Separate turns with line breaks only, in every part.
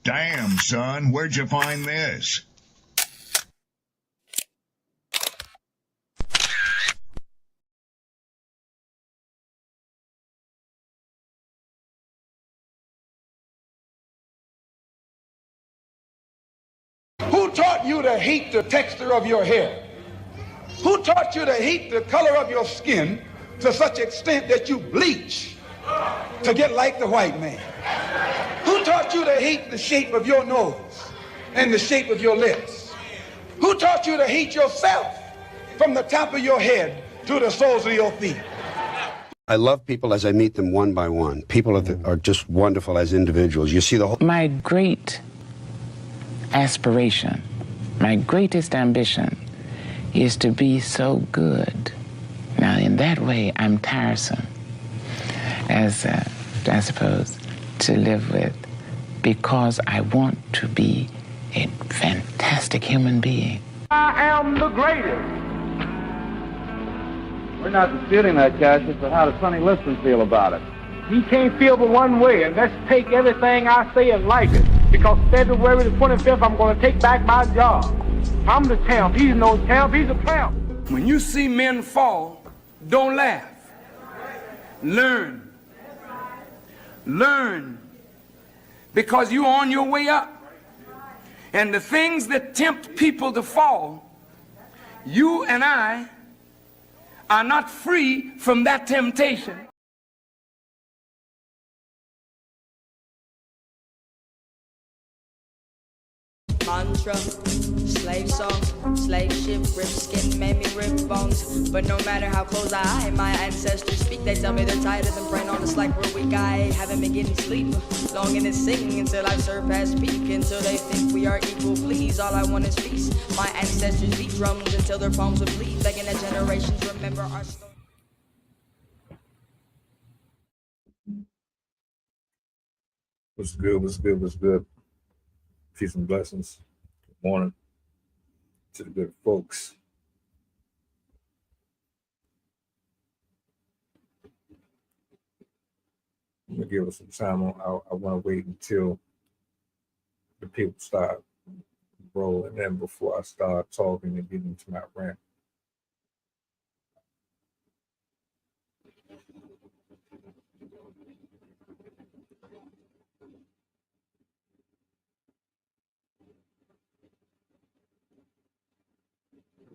Damn, son, where'd you find this?
Who taught you to hate the texture of your hair? Who taught you to hate the color of your skin to such extent that you bleach to get like the white man? Who taught you to hate the shape of your nose and the shape of your lips? Who taught you to hate yourself from the top of your head to the soles of your feet?
I love people as I meet them one by one. People are just wonderful as individuals. You see the whole...
My great aspiration, my greatest ambition is to be so good. Now, in that way, I'm tiresome, as I suppose, to live with, because I want to be a fantastic human being.
I am the greatest. We're not disputing that, Cassius, but how does Sonny Liston feel about it? He can't feel but one way, and let's take everything I say and like it. Because February the 25th, I'm going to take back my job. I'm the champ. He's no champ. He's a tramp.
When you see men fall, don't laugh. Learn. Learn. Because you're on your way up. And the things that tempt people to fall, you and I are not free from that temptation.
Mantra, slave song, slave ship, rip skin, made me rip bones. But no matter how close I and my ancestors speak, they tell me they're tired of them praying on us like we're weak. I haven't been getting sleep, longing to sing until I've surpassed peak, until they think we are equal. Please, all I want is peace. My ancestors beat drums until their palms would bleed, begging that generations remember our story.
What's good? What's good? What's good? Peace and blessings. Good morning to the good folks. I'm gonna give us some time. I want to wait until the people start rolling in before I start talking and getting into my rant.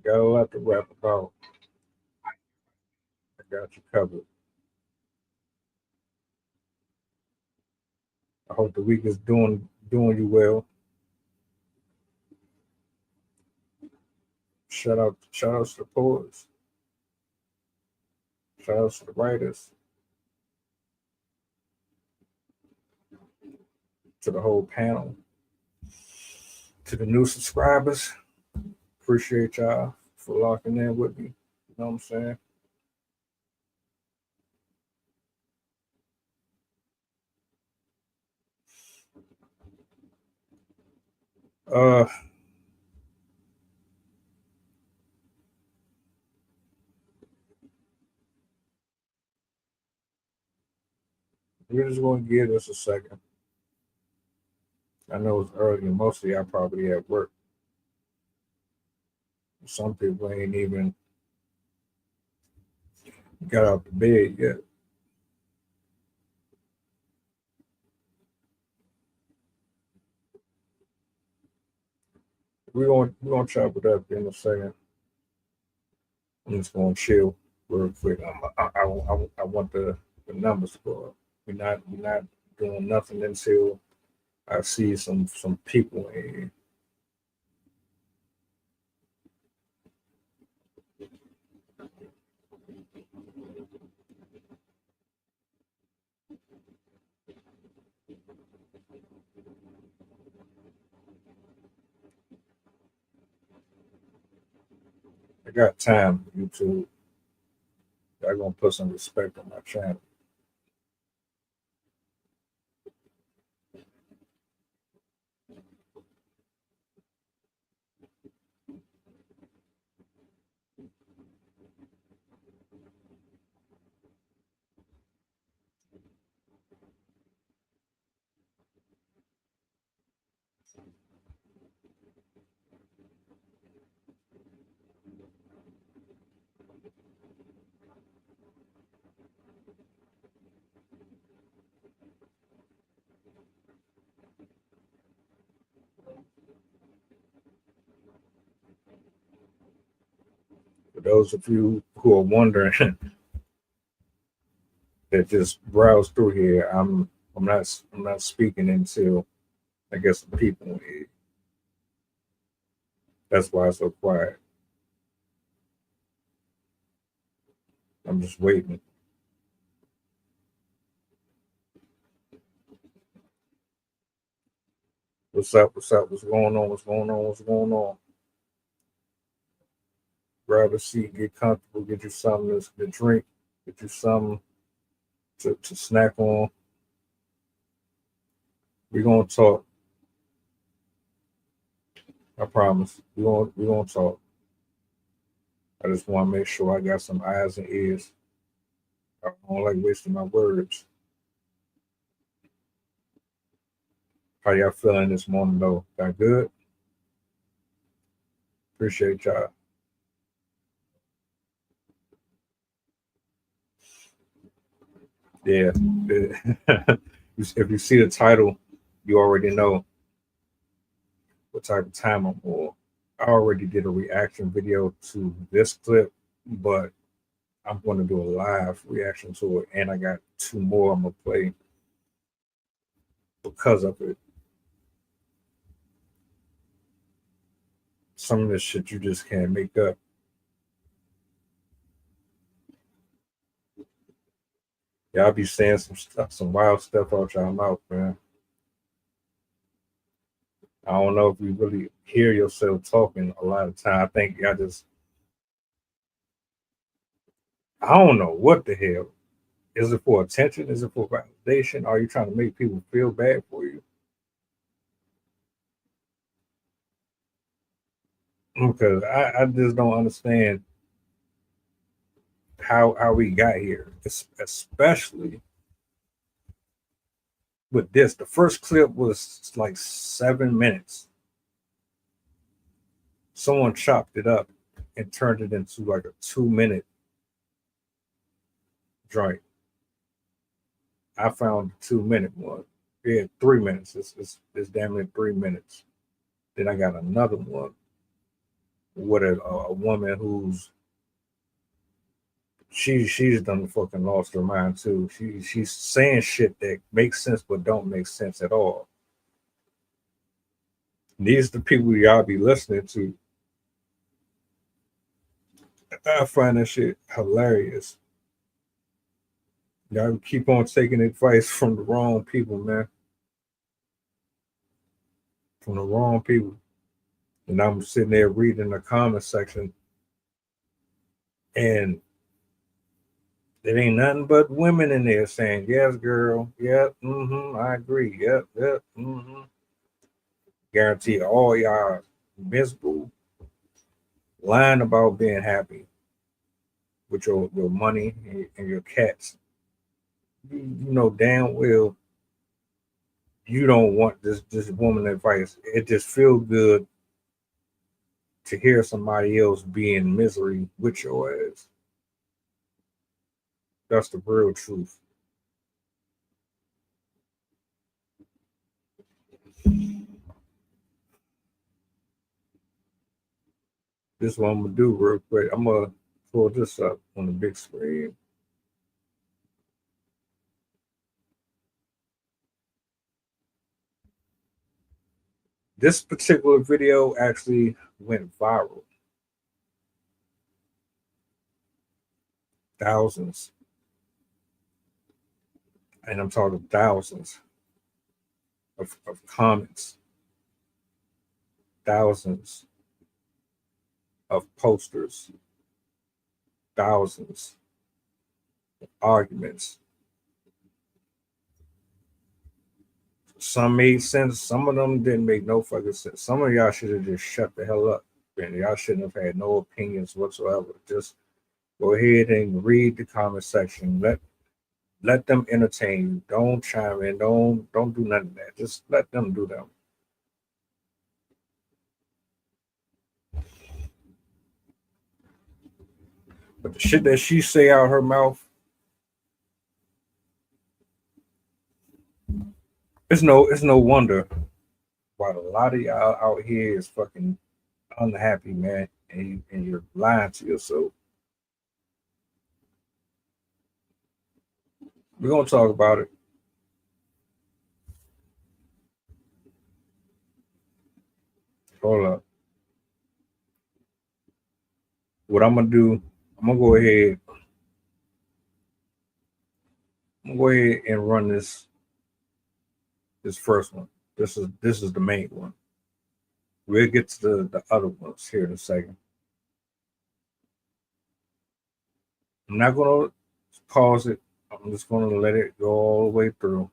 Got a lot to rap about. I got you covered. I hope the week is doing you well. Shout outs to the poets. Shout outs to the writers. To the whole panel. To the new subscribers. Appreciate y'all for locking in with me. You know what I'm saying? We're just going to give this a second. I know it's early and most of y'all probably at work. Some people ain't even got out the bed yet. We're gonna chop it up in a second. I'm just gonna chill real quick. I want the numbers to go up. We're not doing nothing until I see some people in here. I got time, YouTube. Y'all gonna put some respect on my channel. those of you who are wondering that just browse through here, I'm not speaking until I guess the people here. That's why it's so quiet. I'm just waiting. What's up? What's up? What's going on? What's going on? What's going on? Grab a seat, get comfortable, get you something to drink, get you something to snack on. We're gonna talk. I promise. We're gonna talk. I just want to make sure I got some eyes and ears. I don't like wasting my words. How y'all feeling this morning though? That good? Appreciate y'all. Yeah. If you see the title, you already know what type of time I'm on. I already did a reaction video to this clip, but I'm going to do a live reaction to it, and I got 2 more I'm going to play because of it. Some of this shit you just can't make up. Y'all be saying some stuff, some wild stuff out y'all mouth, man. I don't know if you really hear yourself talking a lot of time. I think y'all just, I don't know what the hell. Is it for attention? Is it for validation? Are you trying to make people feel bad for you? Because I just don't understand how we got here, especially with this. The first clip was like 7 minutes. Someone chopped it up and turned it into like a 2-minute joint. I found the 2-minute one. Yeah, 3 minutes. It's damn near 3 minutes. Then I got another one with a woman who's she's done fucking lost her mind too. She's saying shit that makes sense but don't make sense at all. These are the people y'all be listening to. I find that shit hilarious. Y'all keep on taking advice from the wrong people, man. From the wrong people. And I'm sitting there reading the comment section, and there ain't nothing but women in there saying, yes, girl. Yep. I agree. Yep. Guarantee all y'all miserable, lying about being happy with your money and your cats. You know damn well you don't want this woman advice. It just feels good to hear somebody else be in misery with your ass. That's the real truth. This is what I'm gonna do real quick. I'm gonna pull this up on the big screen. This particular video actually went viral. Thousands. And I'm talking thousands of comments. Thousands of posters. Thousands of arguments. Some made sense. Some of them didn't make no fucking sense. Some of y'all should have just shut the hell up. And y'all shouldn't have had no opinions whatsoever. Just go ahead and read the comment section. Let them entertain you. Don't chime in. Don't do none of that. Just let them do them. But the shit that she say out her mouth, it's no wonder why a lot of y'all out here is fucking unhappy, man. and you're lying to yourself. We're gonna talk about it. Hold up. What I'm gonna do, I'm gonna go ahead. I'm gonna go ahead and run this first one. This is the main one. We'll get to the other ones here in a second. I'm not gonna pause it. I'm just gonna let it go all the way through.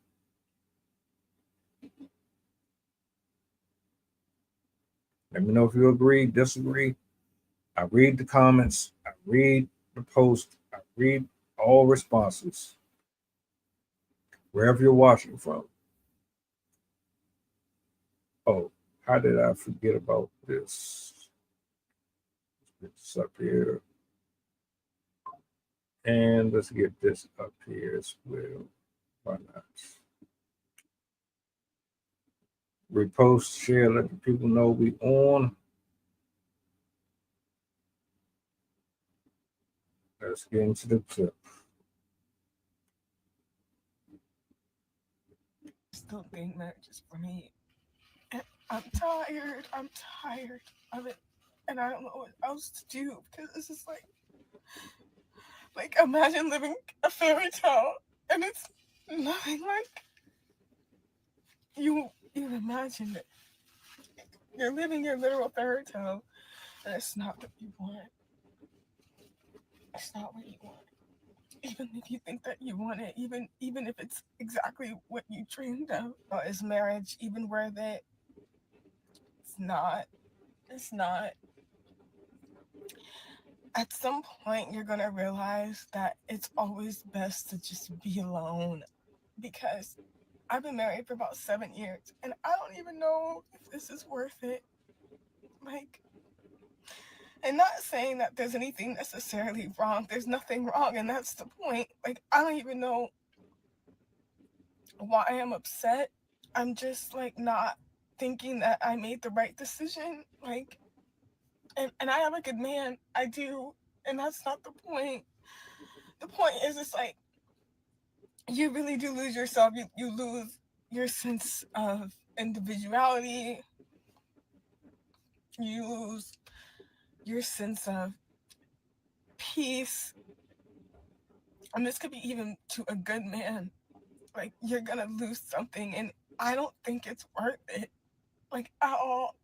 Let me know if you agree, disagree. I read the comments. I read the post. I read all responses. Wherever you're watching from. Oh, how did I forget about this? Let's get this up here. And let's get this up here as well. Why not? Repost, share, let the people know we on. Let's get into the clip.
Still think marriage is for me. And I'm tired of it. And I don't know what else to do because it's just like imagine living a fairy tale and it's nothing like you imagine it. You're living your literal fairy tale and it's not what you want. It's not what you want. Even if you think that you want it, even if it's exactly what you dreamed of, is marriage even worth it? It's not. It's not. At some point, you're gonna realize that it's always best to just be alone. Because I've been married for about 7 years, and I don't even know if this is worth it. And not saying that there's anything necessarily wrong. There's nothing wrong, and that's the point. I don't even know why I'm upset. I'm just, not thinking that I made the right decision. And I am a good man. I do. And that's not the point. The point is, it's you really do lose yourself. You lose your sense of individuality. You lose your sense of peace. And this could be even to a good man. You're gonna lose something, and I don't think it's worth it. At all.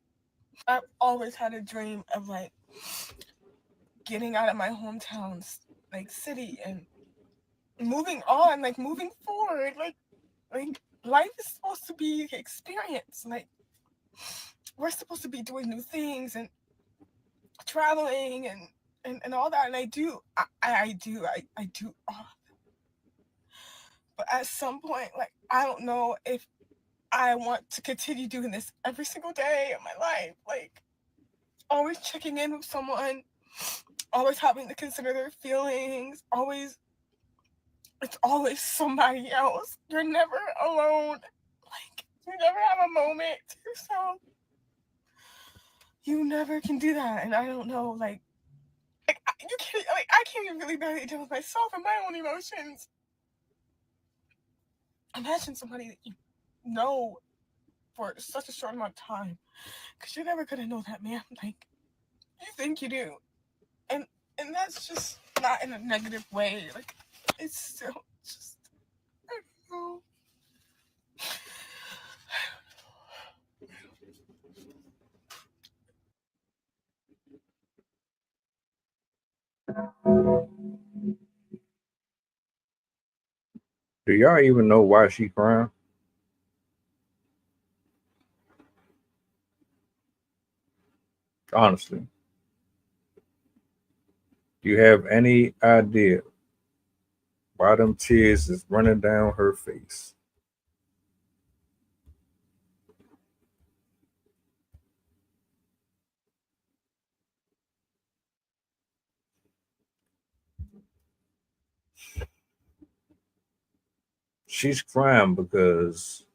I've always had a dream of getting out of my hometown, city, and moving on, moving forward. Life is supposed to be experience. We're supposed to be doing new things and traveling and all that, and I do all of it. But at some point, I don't know if I want to continue doing this every single day of my life. Always checking in with someone, always having to consider their feelings, it's always somebody else. You're never alone. You never have a moment to yourself. You never can do that. And I don't know, you can't, I can't even really barely deal with myself and my own emotions. Imagine somebody that you know for such a short amount of time, because you're never gonna know that man. You think you do, and that's just not in a negative way. It's still just, I don't know.
Do y'all even know why she crying? Honestly. Do you have any idea why them tears is running down her face? She's crying because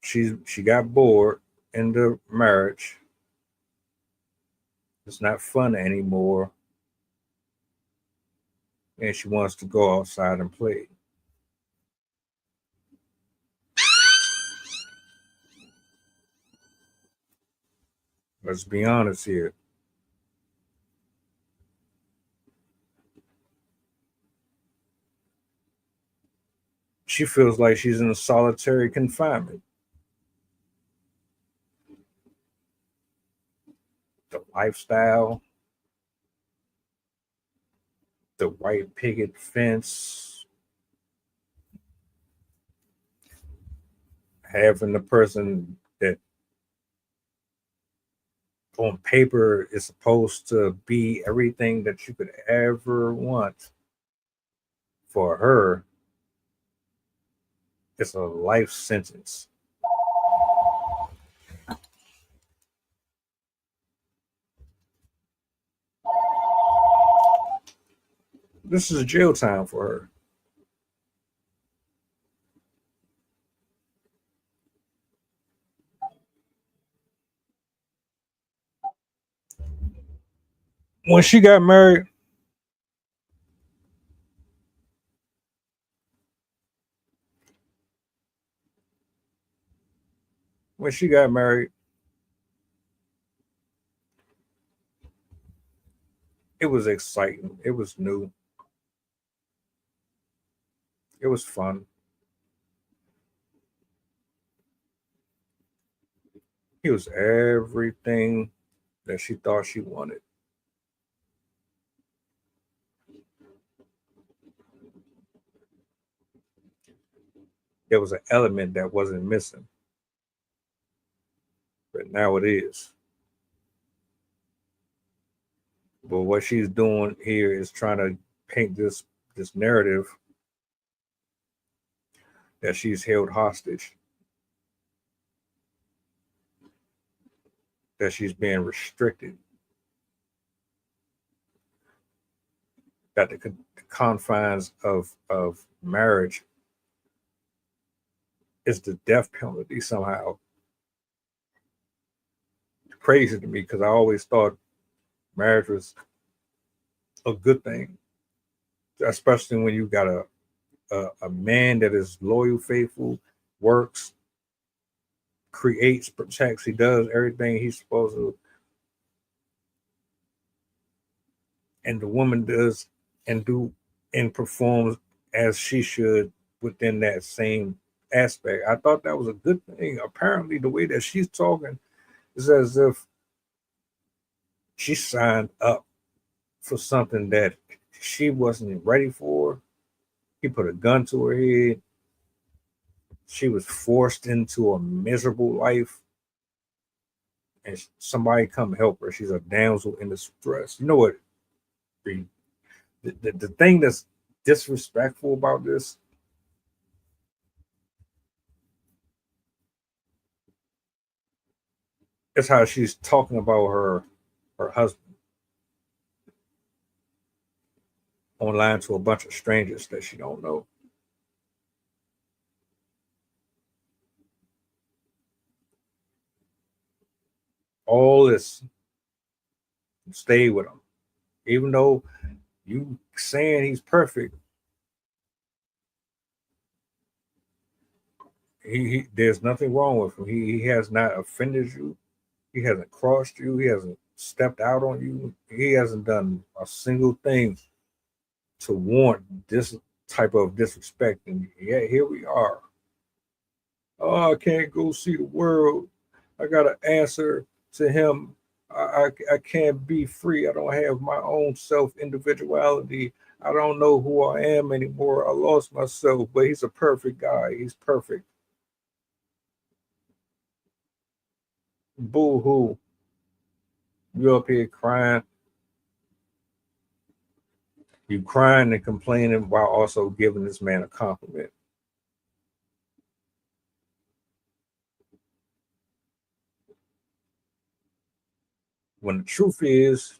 she got bored in the marriage. It's not fun anymore. And she wants to go outside and play. Let's be honest here. She feels like she's in a solitary confinement. The lifestyle, the white picket fence, having the person that on paper is supposed to be everything that you could ever want for her, it's a life sentence. This is jail time for her. When she got married, it was exciting. It was new. It was fun. He was everything that she thought she wanted. There was an element that wasn't missing, but now it is. But what she's doing here is trying to paint this narrative that she's held hostage, that she's being restricted, that the confines of marriage is the death penalty somehow. Crazy to me, because I always thought marriage was a good thing, especially when you got a man that is loyal, faithful, works, creates, protects, he does everything he's supposed to, and the woman does and performs as she should within that same aspect. I thought that was a good thing. Apparently, the way that she's talking is as if she signed up for something that she wasn't ready for. He put a gun to her head. She was forced into a miserable life, and somebody come help her. She's a damsel in distress. You know what? The thing that's disrespectful about this is how she's talking about her husband online to a bunch of strangers that she don't know. All this, stay with him, even though you saying he's perfect. He there's nothing wrong with him. He has not offended you. He hasn't crossed you. He hasn't stepped out on you. He hasn't done a single thing to warrant this type of disrespect. And yet here we are. Oh, I can't go see the world. I got to answer to him. I can't be free. I don't have my own self individuality. I don't know who I am anymore. I lost myself, but he's a perfect guy. He's perfect. Boo hoo. You up here crying. You crying and complaining while also giving this man a compliment. When the truth is,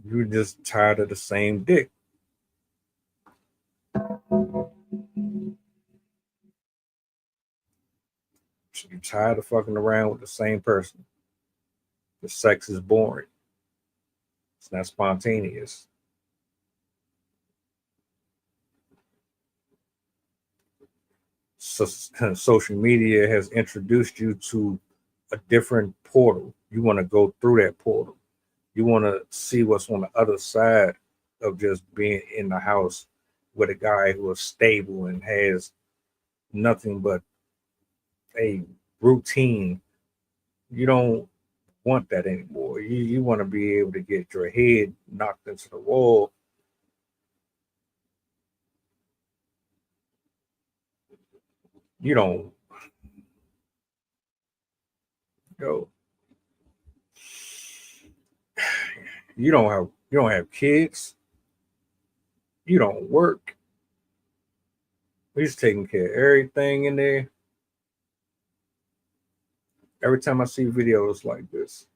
you're just tired of the same dick. You're tired of fucking around with the same person. The sex is boring. It's not spontaneous. So, social media has introduced you to a different portal. You want to go through that portal. You want to see what's on the other side of just being in the house with a guy who is stable and has nothing but a routine. You don't want that anymore. You want to be able to get your head knocked into the wall. You don't go. You don't have kids. You don't work. He's taking care of everything in there. Every time I see videos like this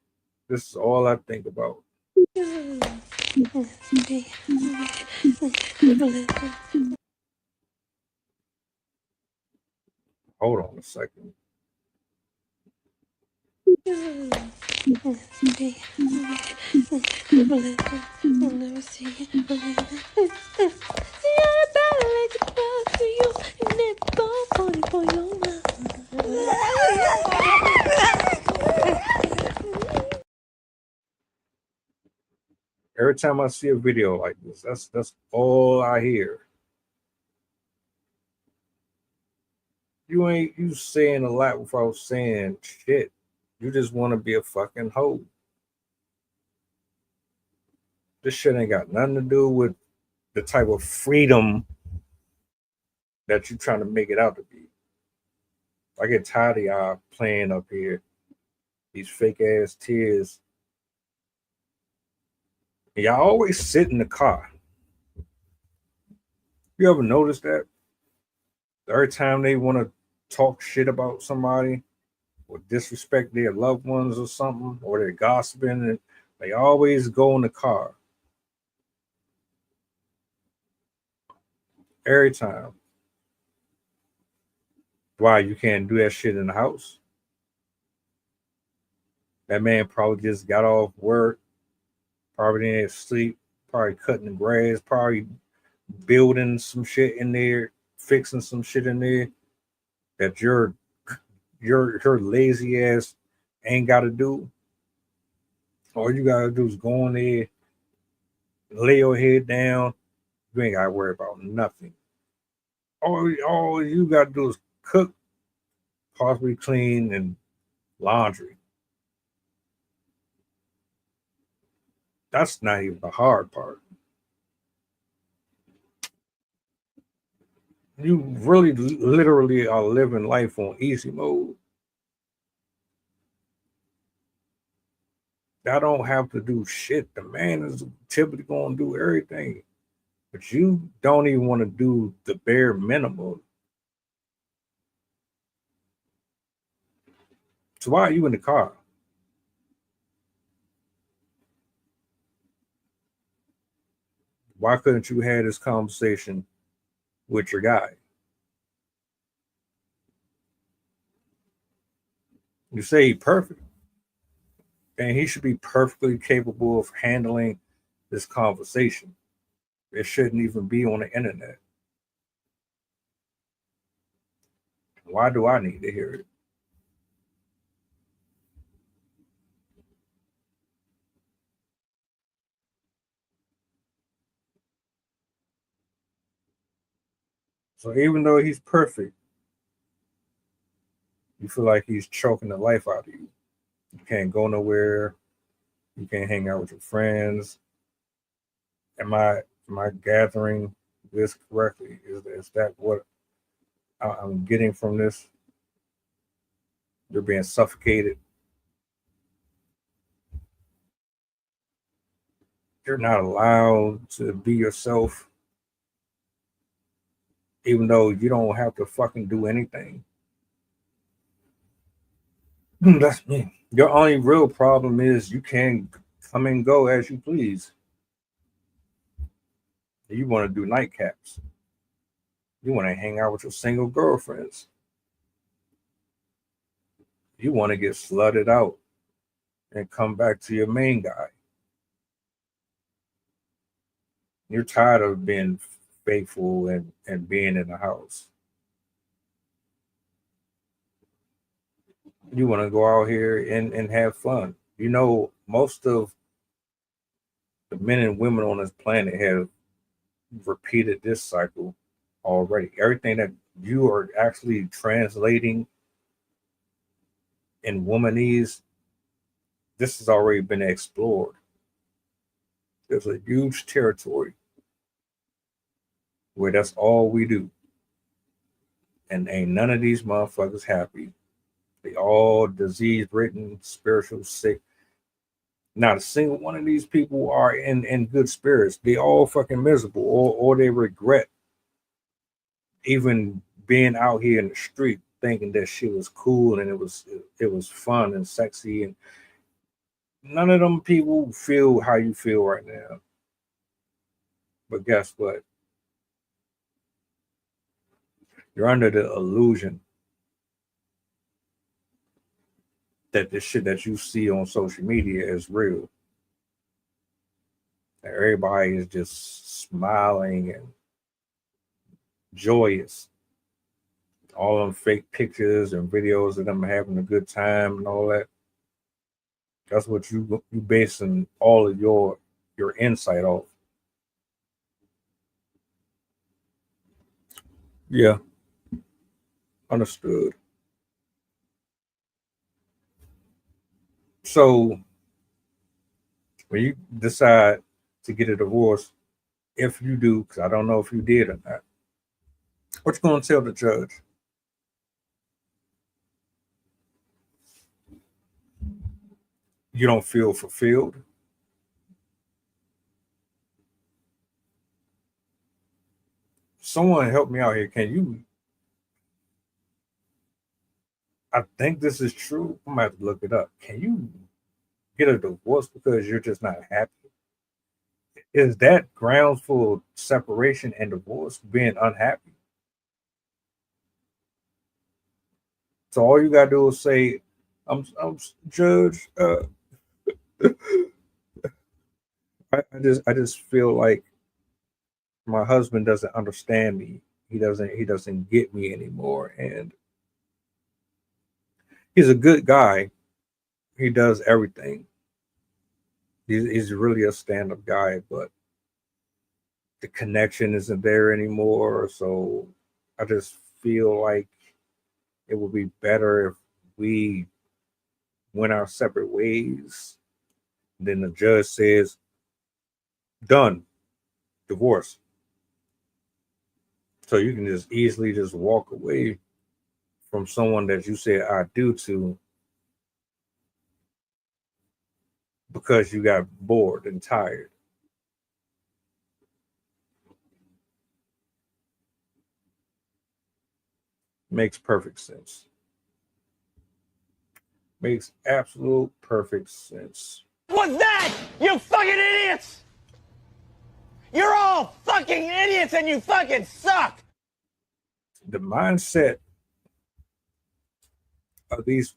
is all I think about. Hold on a second. Every time I see a video like this, that's all I hear. You saying a lot without saying shit. You just want to be a fucking hoe. This shit ain't got nothing to do with the type of freedom that you're trying to make it out to be. I get tired of y'all playing up here. These fake ass tears. And y'all always sit in the car. You ever notice that? Every time they want to talk shit about somebody or disrespect their loved ones or something, or they're gossiping, they always go in the car. Every time. Why? You can't do that shit in the house? That man probably just got off work, probably didn't sleep, probably cutting the grass, probably building some shit in there, fixing some shit in there that your lazy ass ain't got to do. All you gotta do is go in there, lay your head down. You ain't gotta worry about nothing. All you gotta do is cook, possibly clean, and laundry. That's not even the hard part. You really literally are living life on easy mode. I don't have to do shit. The man is typically going to do everything. But you don't even want to do the bare minimum. So why are you in the car? Why couldn't you have this conversation with your guy? You say he's perfect, and he should be perfectly capable of handling this conversation. It shouldn't even be on the internet. Why do I need to hear it? So even though he's perfect, you feel like he's choking the life out of you. You can't go nowhere. You can't hang out with your friends. Am I gathering this correctly? Is that what I'm getting from this? You're being suffocated. You're not allowed to be yourself, even though you don't have to fucking do anything. That's me. Your only real problem is you can come and go as you please. You want to do nightcaps. You want to hang out with your single girlfriends. You want to get slutted out and come back to your main guy. You're tired of being faithful and being in the house. You want to go out here and have fun. You know, most of the men and women on this planet have repeated this cycle already. Everything that you are actually translating in womanese, this has already been explored. There's a huge territory where that's all we do. And ain't none of these motherfuckers happy. They all disease-ridden, spiritual sick. Not a single one of these people are in good spirits. They all fucking miserable, or they regret even being out here in the street thinking that shit was cool and it was fun and sexy. And none of them people feel how you feel right now. But guess what? You're under the illusion that the shit that you see on social media is real. And everybody is just smiling and joyous. All them fake pictures and videos of them having a good time and all that. That's what you basing all of your insight off. Yeah. Understood. So when you decide to get a divorce, if you do, because I don't know if you did or not, what you gonna tell the judge? You don't feel fulfilled? Someone help me out here. Can you? I think this is true. I'm gonna have to look it up. Can you get a divorce because you're just not happy? Is that grounds for separation and divorce, being unhappy? So all you gotta do is say, I'm judge. I just feel like my husband doesn't understand me. He doesn't get me anymore. And he's a good guy. He does everything. He's really a stand-up guy, but the connection isn't there anymore. So I just feel like it would be better if we went our separate ways. Then the judge says, done, divorce. So you can just easily just walk away from someone that you said I do to because you got bored and tired. Makes perfect sense. Makes absolute perfect sense.
What's that? You fucking idiots! You're all fucking idiots and you fucking suck!
The mindset of these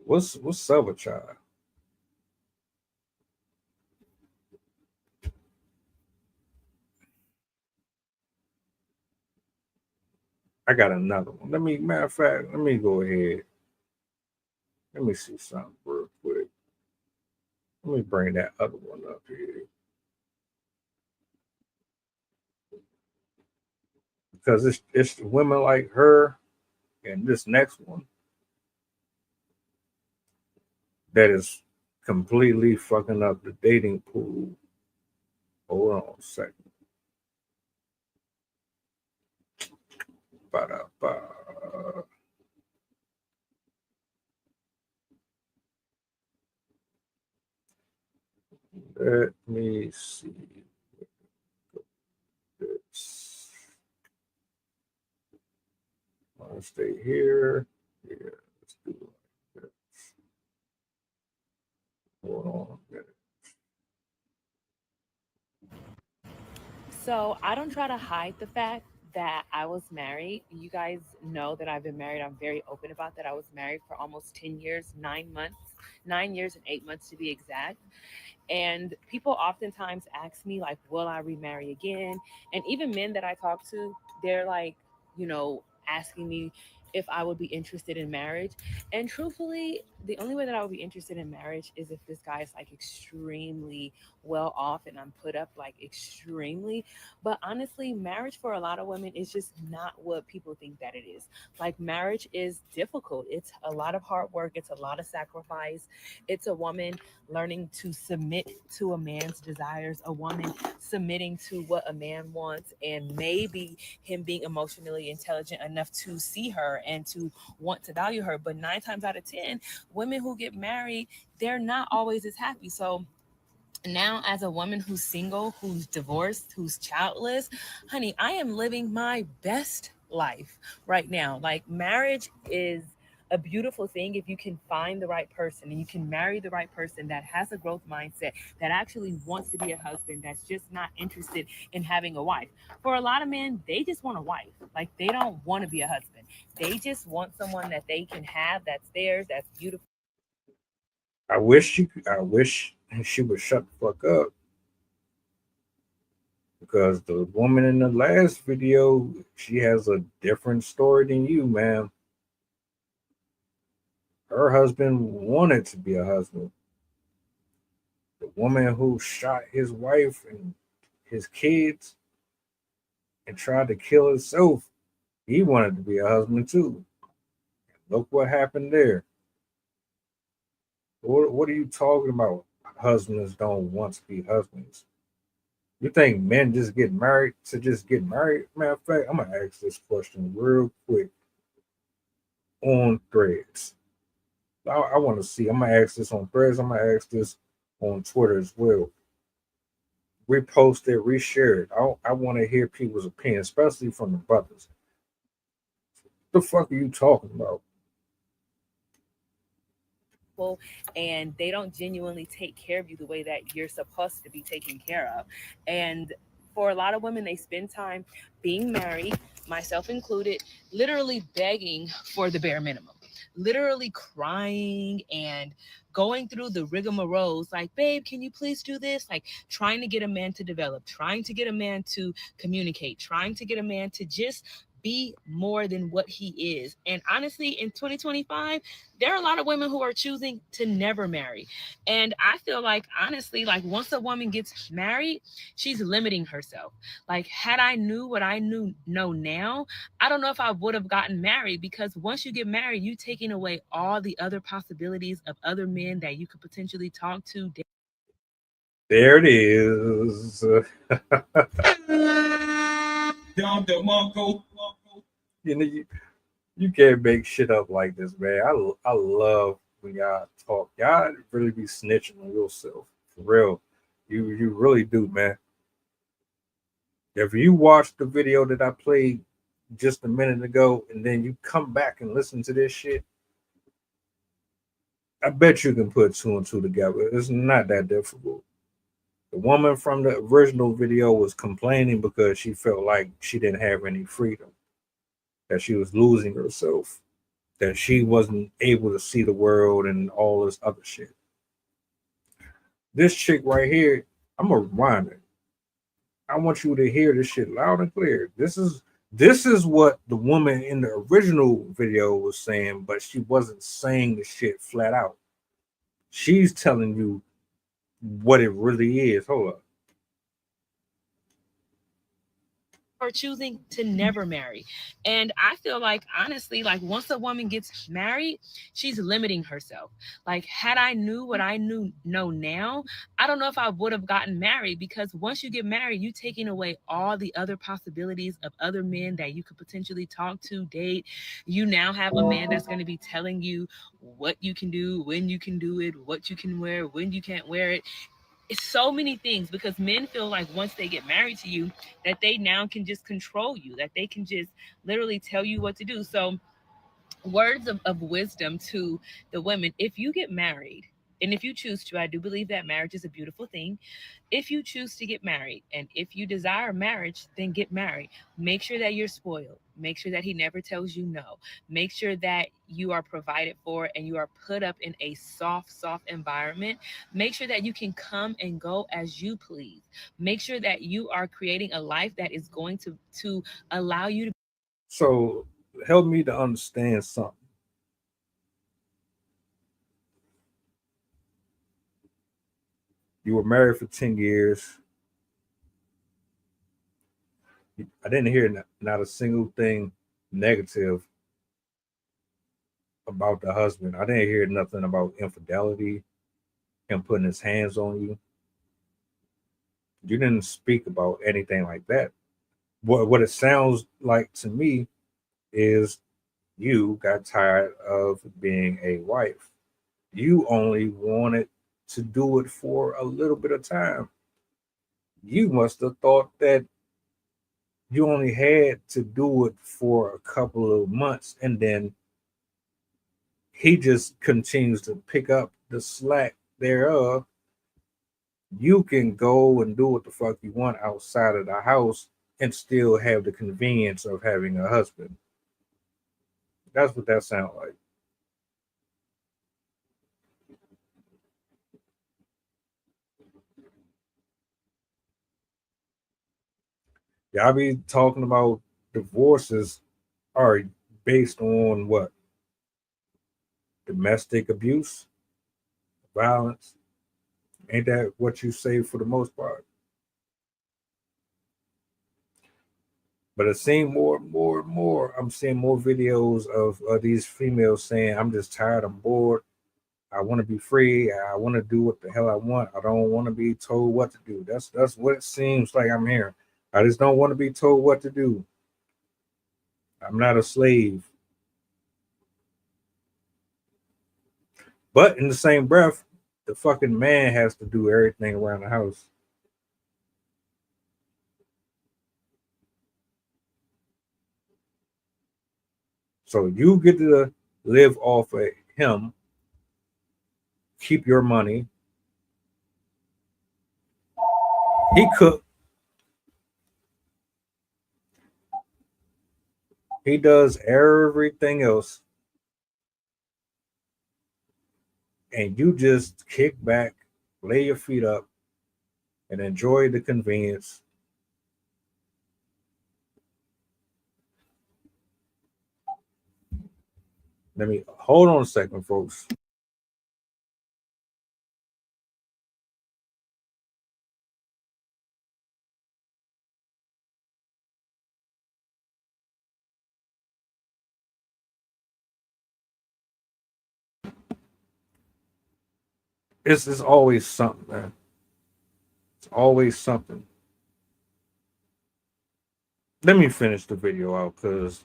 what's up with y'all? I got another one. Matter of fact, let me go ahead. Let me see something real quick. Let me bring that other one up here. Because it's women like her and this next one that is completely fucking up the dating pool. Hold on a second. Ba-da-ba. Let me see. This. I'll stay here. Yeah, let's do it like this. Hold on a minute.
So I don't try to hide the fact that I was married. You guys know that I've been married. I'm very open about that. I was married for almost 10 years, 9 months, 9 years and 8 months to be exact. And people oftentimes ask me, like, will I remarry again? And even men that I talk to, they're like, asking me if I would be interested in marriage. And truthfully, the only way that I would be interested in marriage is if this guy is like extremely well off and I'm put up like extremely. But honestly, marriage for a lot of women is just not what people think that it is. Like, marriage is difficult. It's a lot of hard work, it's a lot of sacrifice. It's a woman learning to submit to a man's desires, a woman submitting to what a man wants, and maybe him being emotionally intelligent enough to see her and to want to value her. But 9 times out of 10, women who get married, they're not always as happy. So now, as a woman who's single, who's divorced, who's childless, honey, I am living my best life right now. Like, marriage is a beautiful thing if you can find the right person and you can marry the right person that has a growth mindset, that actually wants to be a husband, that's just not interested in having a wife. For a lot of men, they just want a wife. Like, they don't want to be a husband. They just want someone that they can have, that's theirs, that's beautiful.
I wish she would shut the fuck up, because the woman in the last video, she has a different story than you, man. Her husband wanted to be a husband. The woman who shot his wife and his kids and tried to kill himself, he wanted to be a husband too. Look what happened there. What are you talking about? Husbands don't want to be husbands. You think men just get married to just get married? Matter of fact, I'm gonna ask this question real quick on Threads. I want to see. I'm gonna ask this on Threads. I'm gonna ask this on Twitter as well. Repost it, reshare it. I want to hear people's opinion, especially from the brothers. What the fuck are you talking about?
And they don't genuinely take care of you the way that you're supposed to be taken care of. And for a lot of women, they spend time being married, myself included, literally begging for the bare minimum, literally crying and going through the rigmaroles, like, babe, can you please do this? Like, trying to get a man to develop, trying to get a man to communicate, trying to get a man to just be more than what he is. And honestly, in 2025, there are a lot of women who are choosing to never marry. And I feel like, honestly, like, once a woman gets married, she's limiting herself. Like, had I knew what I know now, I don't know if I would have gotten married, because once you get married, you taking away all the other possibilities of other men that you could potentially talk to.
There it is. You know, you can't make shit up like this, man. I love when y'all talk. Y'all really be snitching on yourself. For real. You really do, man. If you watch the video that I played just a minute ago and then you come back and listen to this shit, I bet you can put two and two together. It's not that difficult. The woman from the original video was complaining because she felt like she didn't have any freedom, that she was losing herself, that she wasn't able to see the world and all this other shit. This chick right here, I'm gonna rewind it. I want you to hear this shit loud and clear. This is what the woman in the original video was saying, but she wasn't saying the shit flat out. She's telling you what it really is. Hold up.
Or choosing to never marry. And I feel like, honestly, like, once a woman gets married, she's limiting herself. Like, had I knew what I know now, I don't know if I would have gotten married, because once you get married, you taking away all the other possibilities of other men that you could potentially talk to, date. You now have a man that's going to be telling you what you can do, when you can do it, what you can wear, when you can't wear it. It's so many things, because men feel like once they get married to you, that they now can just control you, that they can just literally tell you what to do. So, words of wisdom to the women: if you get married, And if you choose to, I do believe that marriage is a beautiful thing. If you choose to get married and if you desire marriage, then get married. Make sure that you're spoiled. Make sure that he never tells you no. Make sure that you are provided for and you are put up in a soft environment. Make sure that you can come and go as you please. Make sure that you are creating a life that is going to allow you to.
So help me to understand something. You were married for 10 years. I didn't hear not a single thing negative about the husband. I didn't hear nothing about infidelity, him putting his hands on you. You didn't speak about anything like that. What it sounds like to me is you got tired of being a wife. You only wanted to do it for a little bit of time. You must have thought that you only had to do it for a couple of months and then he just continues to pick up the slack thereof. You can go and do what the fuck you want outside of the house and still have the convenience of having a husband. That's what that sounds like. Y'all be talking about divorces are based on what? Domestic abuse, violence. Ain't that what you say for the most part? But it seems more and more. I'm seeing more videos of these females saying, I'm just tired, I'm bored. I want to be free. I want to do what the hell I want. I don't want to be told what to do. That's what it seems like I'm hearing. I just don't want to be told what to do. I'm not a slave. But in the same breath, the fucking man has to do everything around the house. So you get to live off of him, keep your money. He cook. He does everything else. And you just kick back, lay your feet up, and enjoy the convenience. Let me hold on a second, folks. It's always something, man. It's always something. Let me finish the video out because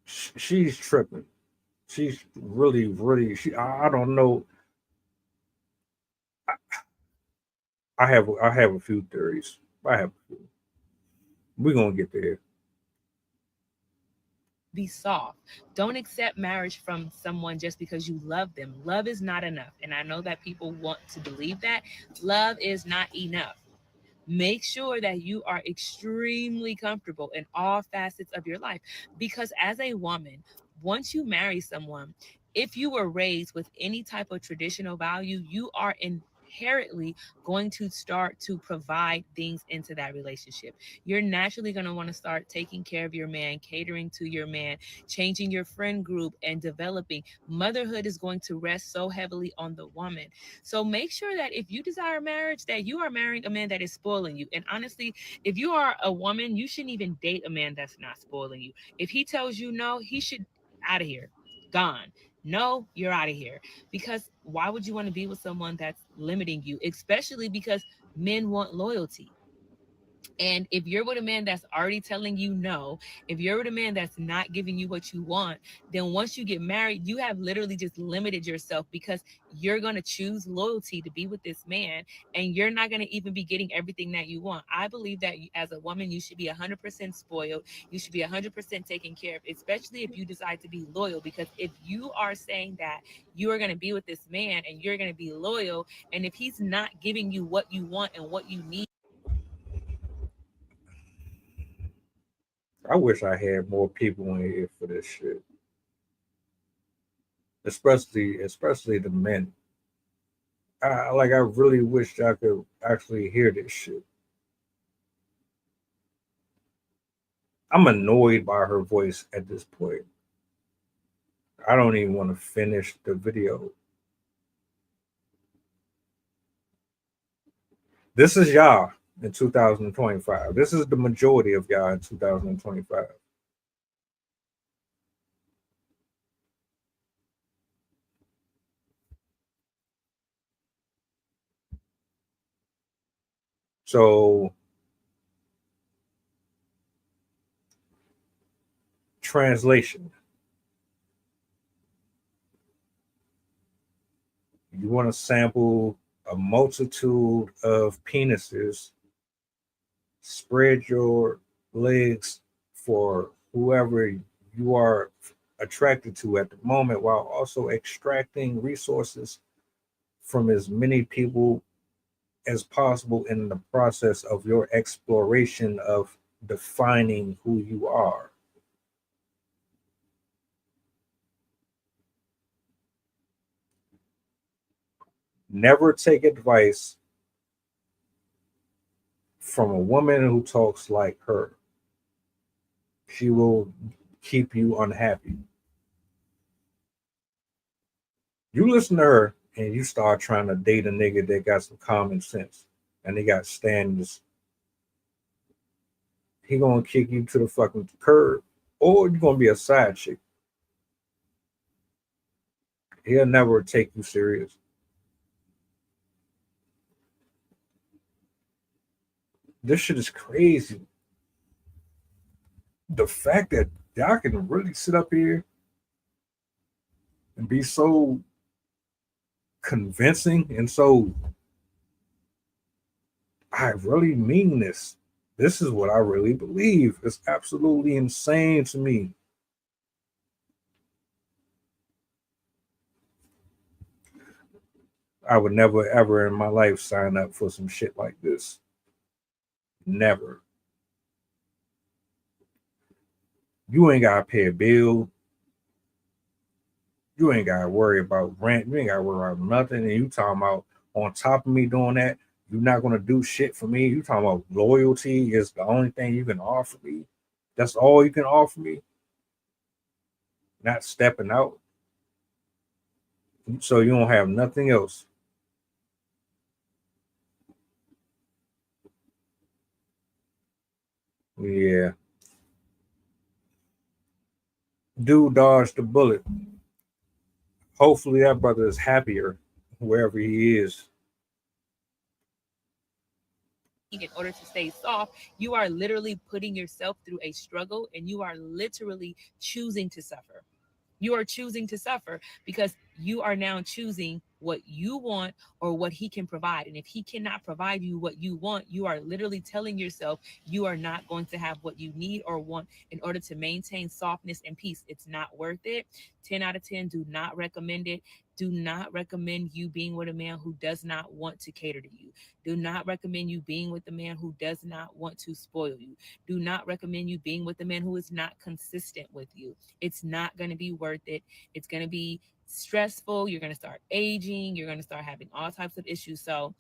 she's tripping. She's really. I don't know. I have a few theories. I have a few. We're gonna get there.
Be soft. Don't accept marriage from someone just because you love them. Love is not enough. And I know that people want to believe that. Love is not enough. Make sure that you are extremely comfortable in all facets of your life. Because as a woman, once you marry someone, if you were raised with any type of traditional value, you are inherently going to start to provide things into that relationship. You're naturally going to want to start taking care of your man, catering to your man, changing your friend group, and developing. Motherhood is going to rest so heavily on the woman. So make sure that if you desire marriage, that you are marrying a man that is spoiling you. And honestly, if you are a woman, you shouldn't even date a man that's not spoiling you. If he tells you no, he should out of here, gone. No, you're out of here. Because why would you want to be with someone that's limiting you? Especially because men want loyalty. And if you're with a man that's already telling you no, if you're with a man that's not giving you what you want, then once you get married, you have literally just limited yourself, because you're going to choose loyalty to be with this man, and you're not going to even be getting everything that you want. I believe that as a woman, you should be 100% spoiled. You should be 100% taken care of, especially if you decide to be loyal. Because if you are saying that you are going to be with this man and you're going to be loyal, and if he's not giving you what you want and what you need,
I wish I had more people in here for this shit. Especially the men. I really wish I could actually hear this shit. I'm annoyed by her voice at this point. I don't even want to finish the video. This is y'all in 2025. This is the majority of y'all in 2025. So, translation. You want to sample a multitude of penises, spread your legs for whoever you are attracted to at the moment, while also extracting resources from as many people as possible in the process of your exploration of defining who you are. Never take advice from a woman who talks like her. She will keep you unhappy. You listen to her and you start trying to date a nigga that got some common sense and they got standards. He gonna kick you to the fucking curb, or you're gonna be a side chick. He'll never take you serious. This shit is crazy. The fact that y'all can really sit up here and be so convincing and so, I really mean this. This is what I really believe. It's absolutely insane to me. I would never, ever in my life sign up for some shit like this. Never. You ain't got to pay a bill. You ain't got to worry about rent. You ain't got to worry about nothing. And you talking about on top of me doing that, you're not going to do shit for me. You talking about loyalty is the only thing you can offer me. That's all you can offer me. Not stepping out. So you don't have nothing else. Yeah. Dude dodged the bullet. Hopefully that brother is happier wherever he is.
in order to stay soft, you are literally putting yourself through a struggle, and you are literally choosing to suffer. You are choosing to suffer because you are now choosing what you want or what he can provide. And if he cannot provide you what you want, you are literally telling yourself you are not going to have what you need or want in order to maintain softness and peace. It's not worth it. 10 out of 10, do not recommend it. Do not recommend you being with a man who does not want to cater to you. Do not recommend you being with a man who does not want to spoil you. Do not recommend you being with a man who is not consistent with you. It's not going to be worth it. It's going to be stressful. You're going to start aging. You're going to start having all types of issues. So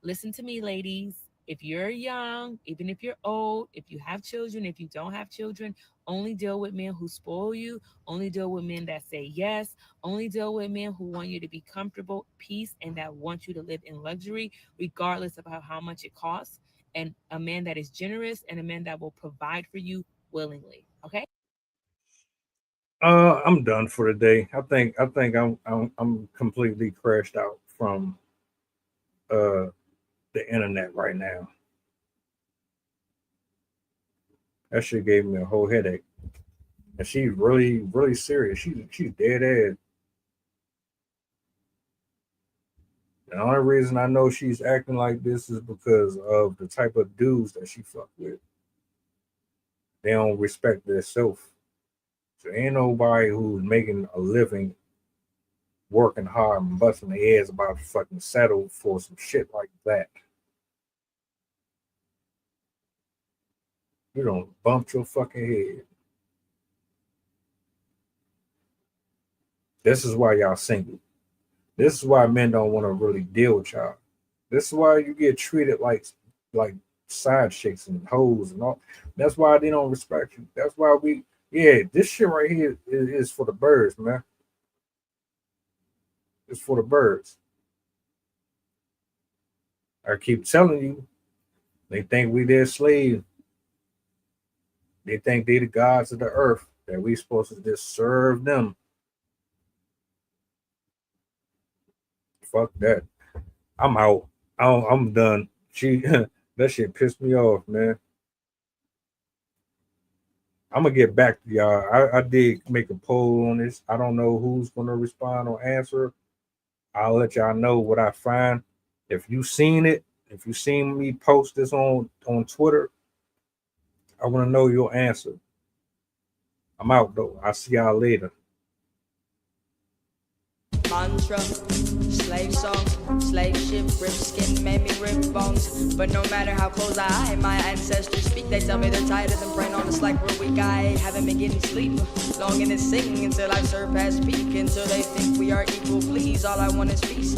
listen to me, ladies. If you're young, even if you're old, if you have children, if you don't have children, only deal with men who spoil you. Only deal with men that say yes. Only deal with men who want you to be comfortable, peace, and that want you to live in luxury, regardless of how much it costs. And a man that is generous and a man that will provide for you willingly. Okay.
I'm done for the day. I think I'm completely crashed out from the internet right now. That shit gave me a whole headache. And she's really, really serious. She's dead ass. The only reason I know she's acting like this is because of the type of dudes that she fuck with. They don't respect themselves. So ain't nobody who's making a living, working hard and busting their ass about to fucking settle for some shit like that. You don't bump your fucking head. This is why y'all single. This is why men don't want to really deal with y'all. This is why you get treated like side chicks and hoes and all. That's why they don't respect you. That's why this shit right here is for the birds, man. It's for the birds. I keep telling you, they think we their slave. They think they the gods of the earth, that we supposed to just serve them. Fuck that. I'm out. I'm done. That shit pissed me off, man. I'm gonna get back to y'all. I did make a poll on this. I don't know who's gonna respond or answer. I'll let y'all know what I find. If you seen it, if you seen me post this on Twitter, I want to know your answer. I'm out though. I'll see y'all later.
Mantra, slave song, slave ship, rip skin, made me rip bones. But no matter how close I hide, my ancestors speak. They tell me they're tired of them praying on us like we're weak. I haven't been getting sleep, longing to sing until I surpass peak, until they think we are equal. Please, all I want is peace.